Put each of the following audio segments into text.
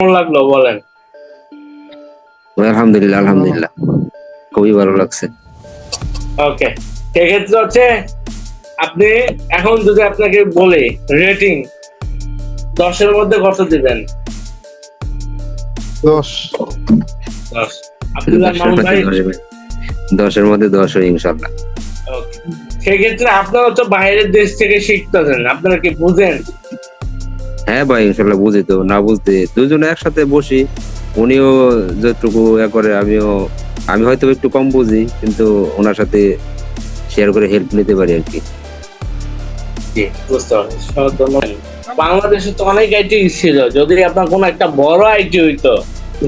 কেমন লাগলো বলেন? আলহামদুলিল্লাহ, আলহামদুলিল্লাহ, খুবই ভালো লাগছে। ওকে, সেক্ষেত্রে হচ্ছে আপনি এখন যদি আপনাকে বলে রেটিং 10-এর মধ্যে কত দিবেন? 10। 10। আব্দুল্লাহ মামুন ভাই? 10-এর মধ্যে 10 ইনশাআল্লাহ। ওকে, সেক্ষেত্রে আপনারা তো বাইরের দেশ থেকে শিখতেছেন, আপনারা কি বুঝেন? হ্যাঁ ভাই, ইনশাআল্লাহ বুঝি তো। না বুঝতে দুজনে একসাথে বসি, উনিও যতটুকু করে আমি হয়তো একটু কম বুঝি, কিন্তু ওনার সাথে শেয়ার করে হেল্প নিতে পারি আর কি। জি, বুঝতে পারছি। ধন্যবাদ। বাংলাদেশে তো অনেক আইটি ছিল, যদি আপনার কোনো একটা বড় আইটি হইতো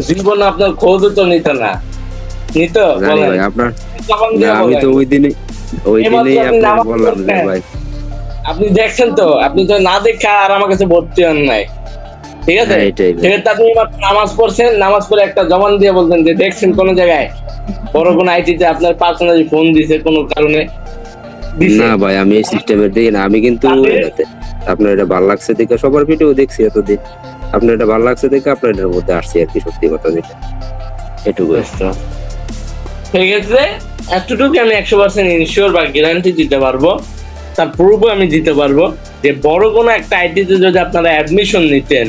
জীবনে আপনার খোঁজও তো নিত না। নিত? জানি ভাই আপনার, আমি তো ওই দিনই আপনাকে বললাম যে ভাই আপনি দেখছেন তো, আপনি তো না দেখা আর আমার কাছে ভর্তি হন নাই, ঠিক আছে? সেক্ষেত্রে আপনি নামাজ পড়ছেন, নামাজ পড়ে একটা জবান দিয়ে বলতেন যে দেখছেন কোন জায়গায় বড় কোন আইটিতে আপনার পার্সোনালি ফোন দিছে কোন কারণে? না ভাই, আমি এই সিস্টেমের দিই না। আমি কিন্তু আপনার এটা ভালো লাগছে দেখে সবার ভিডিও দেখছি এতদিন, আপনার এটা ভালো লাগছে দেখে আপনার এটার মধ্যে আসছি আর কি, সত্যি কথা যেটা এটুকু। সেক্ষেত্রে এতটুকু আমি 100% ইনশিওর বা গ্যারান্টি দিতে পারবো, তার প্রুফও আমি দিতে পারবো যে বড় কোনো একটা আইটিতে যদি আপনারা অ্যাডমিশন নিতেন,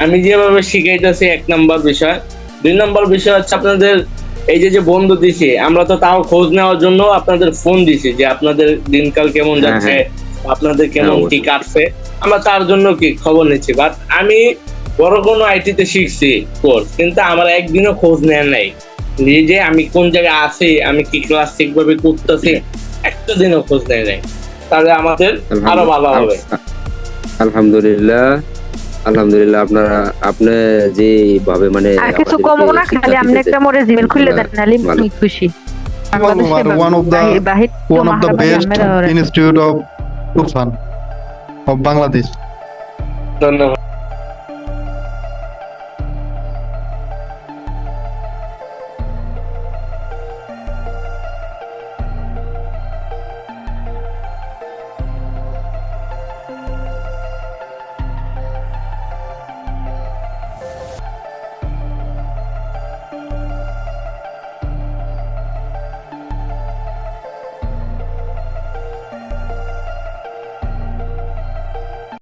আমি যেভাবে শিখাইতেছি 1 নাম্বার বিষয়, 2 নাম্বার বিষয় হচ্ছে আপনাদের এই যে বন্ধু দিছি, আমরা তো তাও খোঁজ নেওয়ার জন্য আপনাদের ফোন দিছি যে আপনাদের দিনকাল কেমন যাচ্ছে, আপনাদের কেমন কি কাটছে, আমরা তার জন্য কি খবর নিচ্ছি। বাট আমি বড় কোনো আইটিতে শিখছি কোর্স, কিন্তু আমার একদিনও খোঁজ নেওয়া নাই যে আমি কোন জায়গায় আছি, আমি কি ক্লাস ঠিকভাবে করতেছি, একটা দিনও খোঁজ নেয় নাই। তাহলে আমাদের আরো ভালো হবে। আলহামদুলিল্লাহ, আলহামদুলিল্লাহ। আপনি যে ভাবে মানে কিছু কম না, খালি আপনি একটা মোরে জিমেল খুলে দেন, নালি আমি খুশি। one of the best institute of Tufan of Bangladesh. ধন্যবাদ।